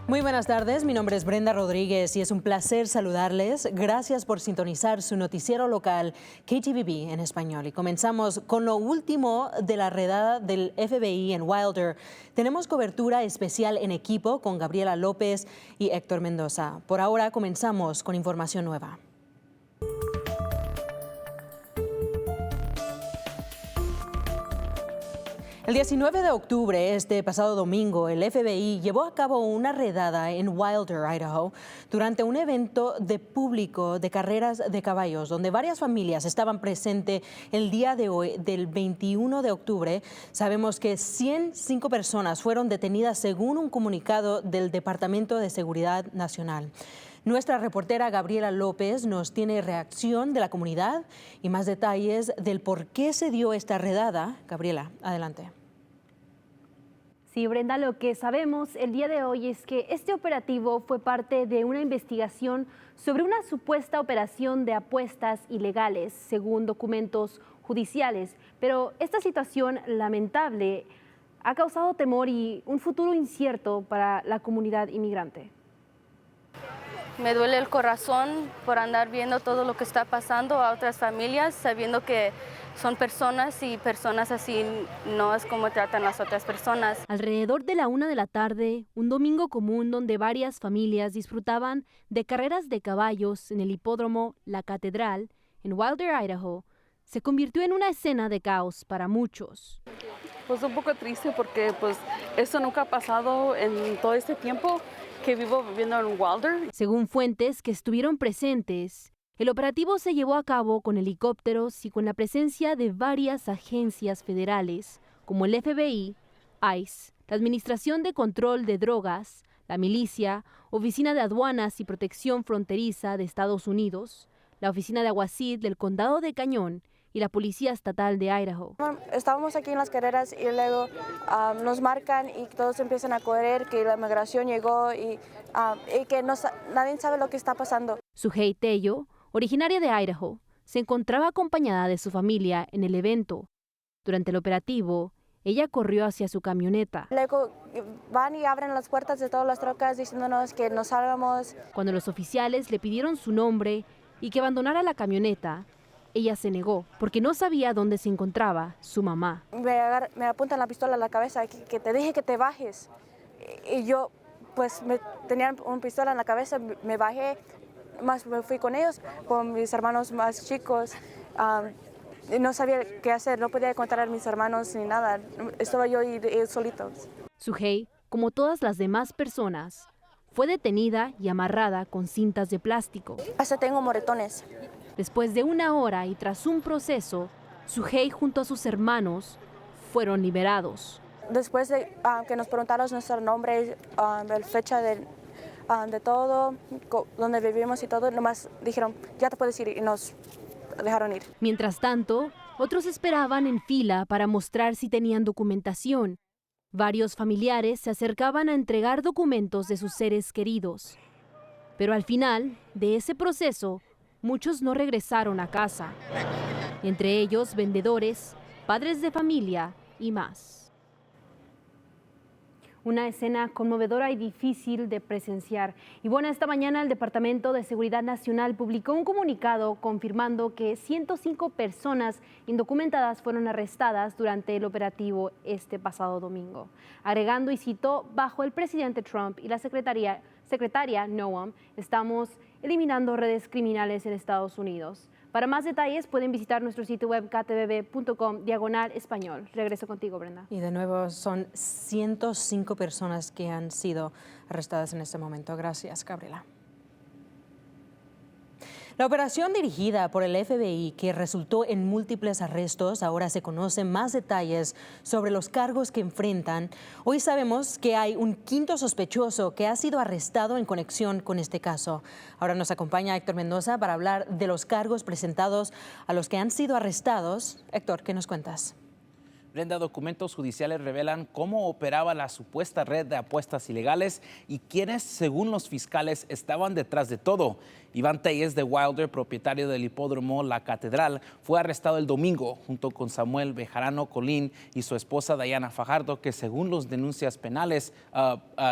Muy buenas tardes, mi nombre es Brenda Rodríguez y es un placer saludarles. Gracias por sintonizar su noticiero local KTVB en español. Y comenzamos con lo último de la redada del FBI en Wilder. Tenemos cobertura especial en equipo con Gabriela López y Héctor Mendoza. Por ahora comenzamos con información nueva. El 19 de octubre, este pasado domingo, el FBI llevó a cabo una redada en Wilder, Idaho, durante un evento de público de carreras de caballos, donde varias familias estaban presentes el día de hoy, del 21 de octubre. Sabemos que 105 personas fueron detenidas según un comunicado del Departamento de Seguridad Nacional. Nuestra reportera Gabriela López nos tiene reacción de la comunidad y más detalles del por qué se dio esta redada. Gabriela, adelante. Sí, Brenda, lo que sabemos el día de hoy es que este operativo fue parte de una investigación sobre una supuesta operación de apuestas ilegales, según documentos judiciales. Pero esta situación lamentable ha causado temor y un futuro incierto para la comunidad inmigrante. Me duele el corazón por andar viendo todo lo que está pasando a otras familias, sabiendo que son personas y personas así no es como tratan las otras personas. Alrededor de la 1 de la tarde, un domingo común donde varias familias disfrutaban de carreras de caballos en el hipódromo La Catedral, en Wilder, Idaho, se convirtió en una escena de caos para muchos. Pues un poco triste porque pues eso nunca ha pasado en todo este tiempo que vivo viviendo en Wilder. Según fuentes que estuvieron presentes, el operativo se llevó a cabo con helicópteros y con la presencia de varias agencias federales, como el FBI, ICE, la Administración de Control de Drogas, la Milicia, Oficina de Aduanas y Protección Fronteriza de Estados Unidos, la Oficina de Aguacid del Condado de Cañón y la Policía Estatal de Idaho. Estábamos aquí en las carreras y luego nos marcan y todos empiezan a correr, que la migración llegó y que nadie sabe lo que está pasando. Sujei Tello, originaria de Idaho, se encontraba acompañada de su familia en el evento. Durante el operativo, ella corrió hacia su camioneta. Luego van y abren las puertas de todas las trocas diciéndonos que nos salgamos. Cuando los oficiales le pidieron su nombre y que abandonara la camioneta, ella se negó porque no sabía dónde se encontraba su mamá. Me apuntan la pistola a la cabeza, que te dije que te bajes. Y yo, pues, tenían una pistola en la cabeza, me bajé, más me fui con ellos, con mis hermanos más chicos. No sabía qué hacer, no podía encontrar a mis hermanos ni nada. Estaba yo y ellos solitos. Sujei, como todas las demás personas, fue detenida y amarrada con cintas de plástico. Hasta tengo moretones. Después de 1 hora y tras un proceso, Sujei junto a sus hermanos fueron liberados. Después de que nos preguntaron nuestro nombre, la fecha de todo, donde vivimos y todo, nomás dijeron, ya te puedes ir, y nos dejaron ir. Mientras tanto, otros esperaban en fila para mostrar si tenían documentación. Varios familiares se acercaban a entregar documentos de sus seres queridos. Pero al final de ese proceso, muchos no regresaron a casa. Entre ellos, vendedores, padres de familia y más. Una escena conmovedora y difícil de presenciar. Y bueno, esta mañana el Departamento de Seguridad Nacional publicó un comunicado confirmando que 105 personas indocumentadas fueron arrestadas durante el operativo este pasado domingo. Agregando y citó, bajo el presidente Trump y la secretaria Noam, estamos eliminando redes criminales en Estados Unidos. Para más detalles pueden visitar nuestro sitio web ktvb.com/español. Regreso contigo, Brenda. Y de nuevo son 105 personas que han sido arrestadas en este momento. Gracias, Gabriela. La operación dirigida por el FBI, que resultó en múltiples arrestos, ahora se conocen más detalles sobre los cargos que enfrentan. Hoy sabemos que hay un quinto sospechoso que ha sido arrestado en conexión con este caso. Ahora nos acompaña Héctor Mendoza para hablar de los cargos presentados a los que han sido arrestados. Héctor, ¿qué nos cuentas? Brenda, documentos judiciales revelan cómo operaba la supuesta red de apuestas ilegales y quiénes, según los fiscales, estaban detrás de todo. Iván Tellez de Wilder, propietario del hipódromo La Catedral, fue arrestado el domingo junto con Samuel Bejarano Colín y su esposa Diana Fajardo, que según las denuncias penales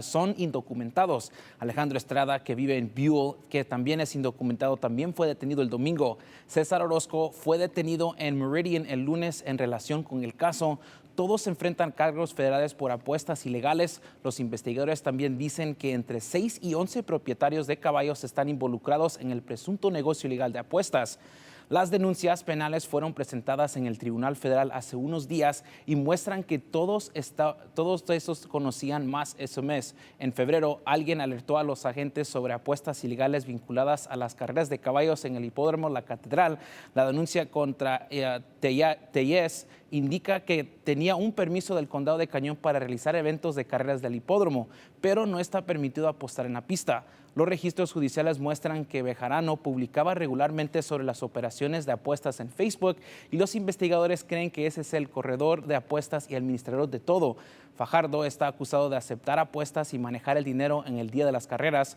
son indocumentados. Alejandro Estrada, que vive en Buell, que también es indocumentado, también fue detenido el domingo. César Orozco fue detenido en Meridian el lunes en relación con el caso. Todos enfrentan cargos federales por apuestas ilegales. Los investigadores también dicen que entre 6 y 11 propietarios de caballos están involucrados en el presunto negocio ilegal de apuestas. Las denuncias penales fueron presentadas en el Tribunal Federal hace unos días y muestran que todos esos conocían más ese mes. En febrero, alguien alertó a los agentes sobre apuestas ilegales vinculadas a las carreras de caballos en el hipódromo La Catedral. La denuncia contra Tellez indica que tenía un permiso del Condado de Cañón para realizar eventos de carreras del hipódromo, pero no está permitido apostar en la pista. Los registros judiciales muestran que Bejarano publicaba regularmente sobre las operaciones de apuestas en Facebook y los investigadores creen que ese es el corredor de apuestas y administrador de todo. Fajardo está acusado de aceptar apuestas y manejar el dinero en el día de las carreras.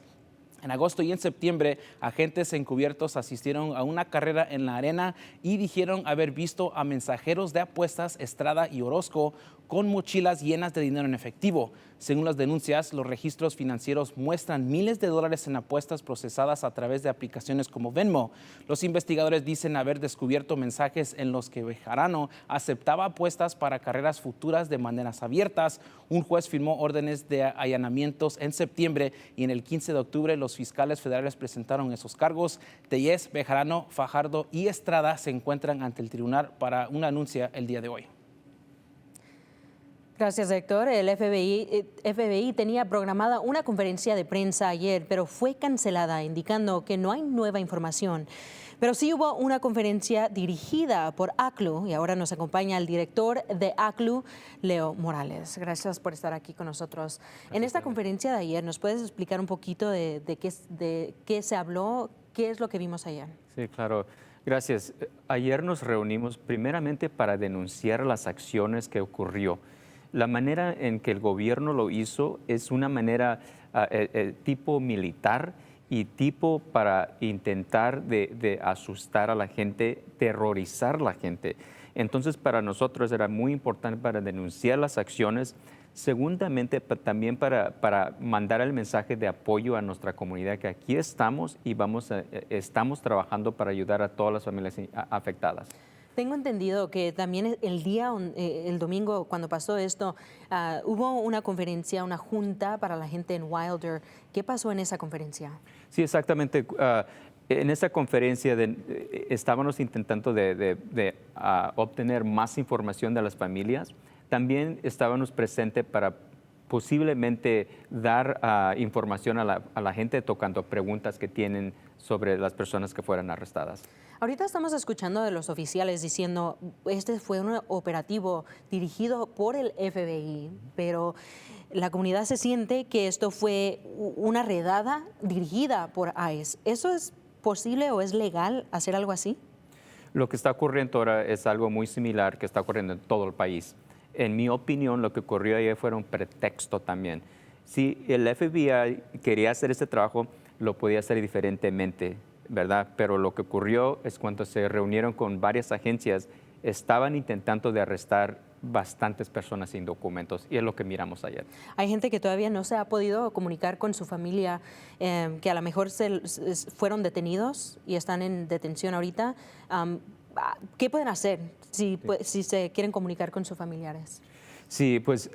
En agosto y en septiembre, agentes encubiertos asistieron a una carrera en la arena y dijeron haber visto a mensajeros de apuestas Estrada y Orozco con mochilas llenas de dinero en efectivo. Según las denuncias, los registros financieros muestran miles de dólares en apuestas procesadas a través de aplicaciones como Venmo. Los investigadores dicen haber descubierto mensajes en los que Bejarano aceptaba apuestas para carreras futuras de maneras abiertas. Un juez firmó órdenes de allanamientos en septiembre y en el 15 de octubre los fiscales federales presentaron esos cargos. Tellez, Bejarano, Fajardo y Estrada se encuentran ante el tribunal para una anuncia el día de hoy. Gracias, Héctor. El FBI tenía programada una conferencia de prensa ayer, pero fue cancelada, indicando que no hay nueva información. Pero sí hubo una conferencia dirigida por ACLU y ahora nos acompaña el director de ACLU, Leo Morales. Gracias por estar aquí con nosotros. En esta conferencia de ayer, ¿nos puedes explicar un poquito de qué se habló? ¿Qué es lo que vimos ayer? Sí, claro. Gracias. Ayer nos reunimos primeramente para denunciar las acciones que ocurrió. La manera en que el gobierno lo hizo es una manera tipo militar y tipo para intentar de asustar a la gente, terrorizar a la gente. Entonces, para nosotros era muy importante para denunciar las acciones. Segundamente, también para mandar el mensaje de apoyo a nuestra comunidad, que aquí estamos y estamos trabajando para ayudar a todas las familias afectadas. Tengo entendido que también el domingo, cuando pasó esto, hubo una conferencia, una junta para la gente en Wilder. ¿Qué pasó en esa conferencia? Sí, exactamente. En esa conferencia estábamos intentando de obtener más información de las familias. También estábamos presentes para posiblemente dar información a la gente tocando preguntas que tienen sobre las personas que fueran arrestadas. Ahorita estamos escuchando de los oficiales diciendo este fue un operativo dirigido por el FBI, pero la comunidad se siente que esto fue una redada dirigida por ICE. ¿Eso es posible o es legal hacer algo así? Lo que está ocurriendo ahora es algo muy similar que está ocurriendo en todo el país. En mi opinión, lo que ocurrió ayer fue un pretexto también. Si el FBI quería hacer este trabajo, lo podía hacer diferentemente, ¿verdad? Pero lo que ocurrió es cuando se reunieron con varias agencias, estaban intentando de arrestar bastantes personas sin documentos, y es lo que miramos ayer. Hay gente que todavía no se ha podido comunicar con su familia, que a lo mejor fueron detenidos y están en detención ahorita. ¿Qué pueden hacer si se quieren comunicar con sus familiares? Sí, pues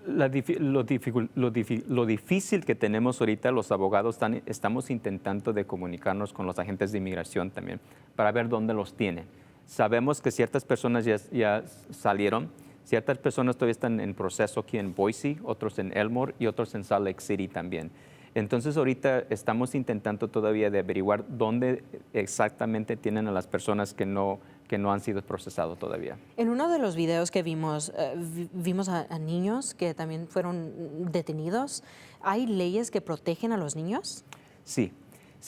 lo difícil que tenemos ahorita, los abogados estamos intentando de comunicarnos con los agentes de inmigración también para ver dónde los tienen. Sabemos que ciertas personas ya salieron, ciertas personas todavía están en proceso aquí en Boise, otros en Elmore y otros en Salt Lake City también. Entonces ahorita estamos intentando todavía de averiguar dónde exactamente tienen a las personas que no han sido procesados todavía. En uno de los videos que vimos, vimos a niños que también fueron detenidos. ¿Hay leyes que protegen a los niños? Sí,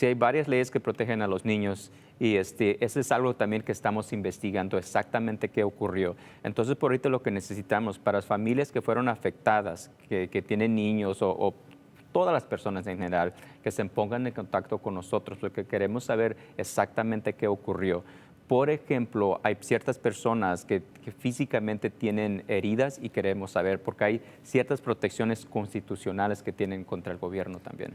hay varias leyes que protegen a los niños. Y eso es algo también que estamos investigando exactamente qué ocurrió. Entonces, por ahorita lo que necesitamos para las familias que fueron afectadas, que tienen niños o todas las personas en general, que se pongan en contacto con nosotros, porque queremos saber exactamente qué ocurrió. Por ejemplo, hay ciertas personas que físicamente tienen heridas y queremos saber, porque hay ciertas protecciones constitucionales que tienen contra el gobierno también.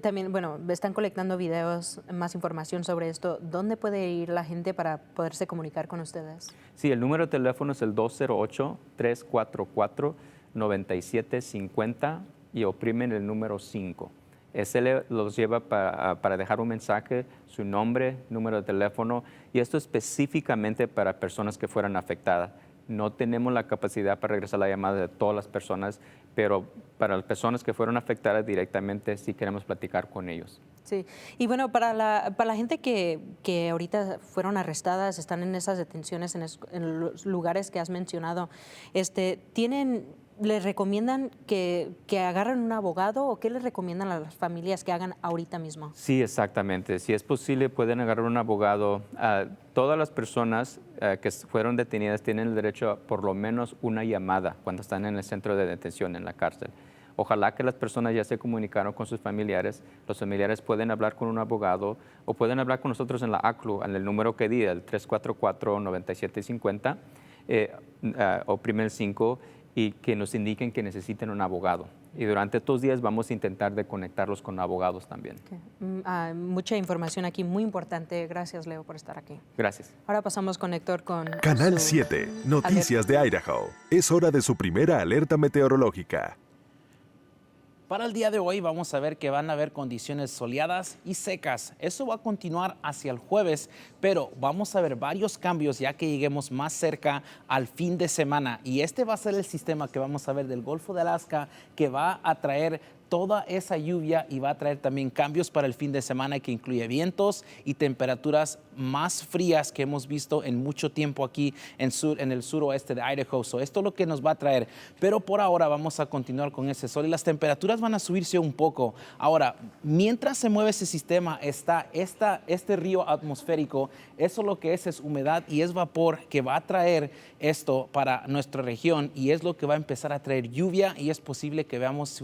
También, bueno, están colectando videos, más información sobre esto. ¿Dónde puede ir la gente para poderse comunicar con ustedes? Sí, el número de teléfono es el 208-344-9750 y oprimen el número 5. Ese los lleva para dejar un mensaje, su nombre, número de teléfono, y esto específicamente para personas que fueran afectadas. No tenemos la capacidad para regresar la llamada de todas las personas, pero para las personas que fueron afectadas directamente sí queremos platicar con ellos. Sí, y bueno, para la gente que ahorita fueron arrestadas, están en esas detenciones en los lugares que has mencionado, ¿les recomiendan que agarren un abogado o qué les recomiendan a las familias que hagan ahorita mismo? Sí, exactamente. Si es posible, pueden agarrar un abogado. Todas las personas que fueron detenidas tienen el derecho a por lo menos una llamada cuando están en el centro de detención, en la cárcel. Ojalá que las personas ya se comunicaron con sus familiares. Los familiares pueden hablar con un abogado o pueden hablar con nosotros en la ACLU, en el número que di, el 344-9750, oprime el 5, y que nos indiquen que necesiten un abogado. Y durante estos días vamos a intentar de conectarlos con abogados también. Okay. Mucha información aquí, muy importante. Gracias, Leo, por estar aquí. Gracias. Ahora pasamos con Héctor con Canal 7, Noticias de Idaho. Es hora de su primera alerta meteorológica. Para el día de hoy vamos a ver que van a haber condiciones soleadas y secas. Eso va a continuar hacia el jueves, pero vamos a ver varios cambios ya que lleguemos más cerca al fin de semana. Y este va a ser el sistema que vamos a ver del Golfo de Alaska, que va a traer toda esa lluvia y va a traer también cambios para el fin de semana que incluye vientos y temperaturas más frías que hemos visto en mucho tiempo aquí en el suroeste de Idaho. Esto es lo que nos va a traer, pero por ahora vamos a continuar con ese sol y las temperaturas van a subirse un poco. Ahora, mientras se mueve ese sistema, está este río atmosférico, eso lo que es humedad y es vapor que va a traer esto para nuestra región y es lo que va a empezar a traer lluvia y es posible que veamos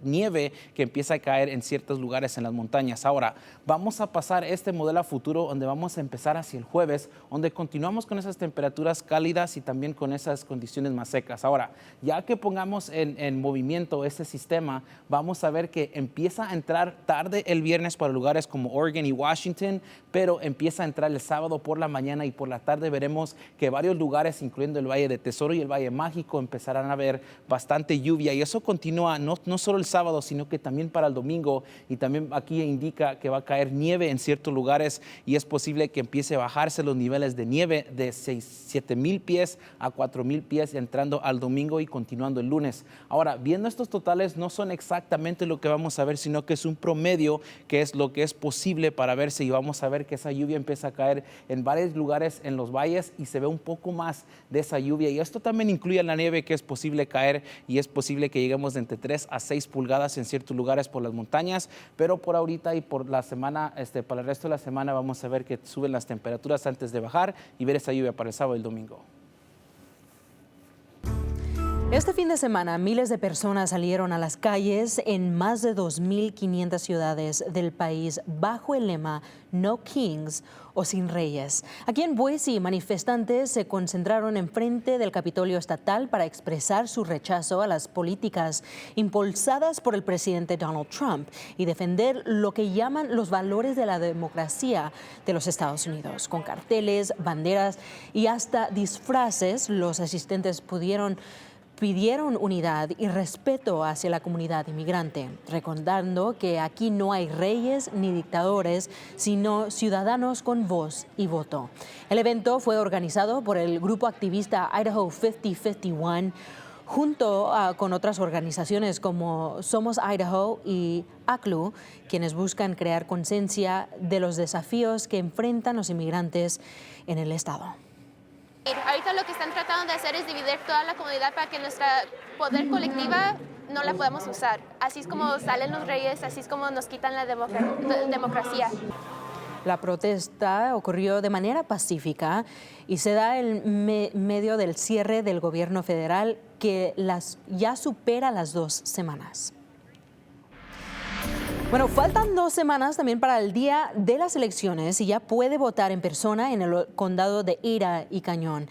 nieve que empieza a caer en ciertos lugares en las montañas. Ahora, vamos a pasar este modelo a futuro donde vamos a empezar hacia el jueves, donde continuamos con esas temperaturas cálidas y también con esas condiciones más secas. Ahora, ya que pongamos en movimiento ese sistema, vamos a ver que empieza a entrar tarde el viernes para lugares como Oregon y Washington, pero empieza a entrar el sábado por la mañana y por la tarde veremos que varios lugares, incluyendo el Valle de Tesoro y el Valle Mágico, empezarán a ver bastante lluvia y eso continúa no solo el sábado, sino que también para el domingo y también aquí indica que va a caer nieve en ciertos lugares y es posible que empiece a bajarse los niveles de nieve de 7,000 pies a 4,000 pies entrando al domingo y continuando el lunes. Ahora, viendo estos totales no son exactamente lo que vamos a ver, sino que es un promedio que es lo que es posible para verse y vamos a ver que esa lluvia empieza a caer en varios lugares en los valles y se ve un poco más de esa lluvia y esto también incluye la nieve que es posible caer y es posible que lleguemos de entre 3 a 6 pulgadas en ciertos lugares por las montañas, pero por ahorita y por la semana, para el resto de la semana vamos a ver que suben las temperaturas antes de bajar y ver esa lluvia para el sábado y el domingo. Este fin de semana, miles de personas salieron a las calles en más de 2,500 ciudades del país bajo el lema No Kings o Sin Reyes. Aquí en Boise, manifestantes se concentraron enfrente del Capitolio Estatal para expresar su rechazo a las políticas impulsadas por el presidente Donald Trump y defender lo que llaman los valores de la democracia de los Estados Unidos. Con carteles, banderas y hasta disfraces, los asistentes pidieron unidad y respeto hacia la comunidad inmigrante, recordando que aquí no hay reyes ni dictadores, sino ciudadanos con voz y voto. El evento fue organizado por el grupo activista Idaho 5051, junto con otras organizaciones como Somos Idaho y ACLU, quienes buscan crear conciencia de los desafíos que enfrentan los inmigrantes en el estado. Ahorita lo que están tratando de hacer es dividir toda la comunidad para que nuestra poder colectiva no la podamos usar. Así es como salen los reyes, así es como nos quitan la democracia. La protesta ocurrió de manera pacífica y se da en medio del cierre del gobierno federal que ya supera las 2 semanas. Bueno, faltan 2 semanas también para el día de las elecciones y ya puede votar en persona en el condado de Ada y Cañón.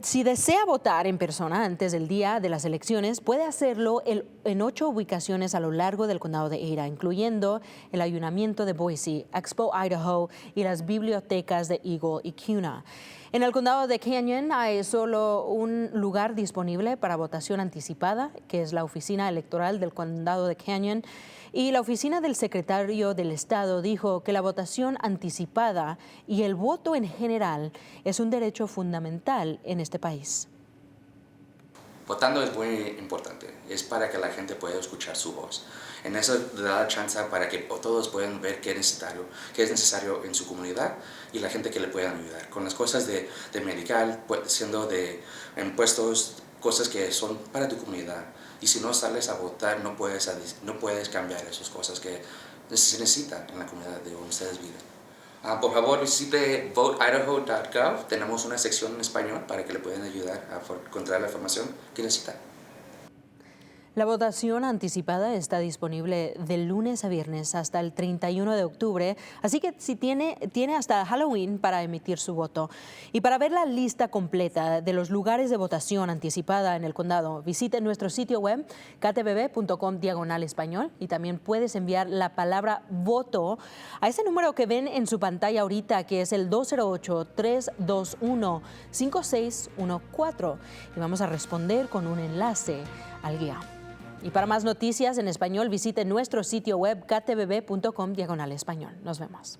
Si desea votar en persona antes del día de las elecciones, puede hacerlo en 8 ubicaciones a lo largo del condado de Ada, incluyendo el ayuntamiento de Boise, Expo, Idaho y las bibliotecas de Eagle y Kuna. En el condado de Canyon hay solo un lugar disponible para votación anticipada, que es la oficina electoral del condado de Canyon. Y la oficina del secretario del Estado dijo que la votación anticipada y el voto en general es un derecho fundamental en este país. Votando es muy importante, es para que la gente pueda escuchar su voz. En eso da la chance para que todos puedan ver qué es necesario en su comunidad y la gente que le puedan ayudar. Con las cosas de medical, siendo de impuestos, cosas que son para tu comunidad. Y si no sales a votar, no puedes cambiar esas cosas que se necesitan en la comunidad de donde ustedes viven. Por favor, visite voteidaho.gov. Tenemos una sección en español para que le puedan ayudar a encontrar la información que necesita. La votación anticipada está disponible de lunes a viernes hasta el 31 de octubre, así que tiene hasta Halloween para emitir su voto. Y para ver la lista completa de los lugares de votación anticipada en el condado, visite nuestro sitio web ktbb.com/español y también puedes enviar la palabra voto a ese número que ven en su pantalla ahorita, que es el 208-321-5614. Y vamos a responder con un enlace al guía. Y para más noticias en español, visite nuestro sitio web ktbb.com/español. Nos vemos.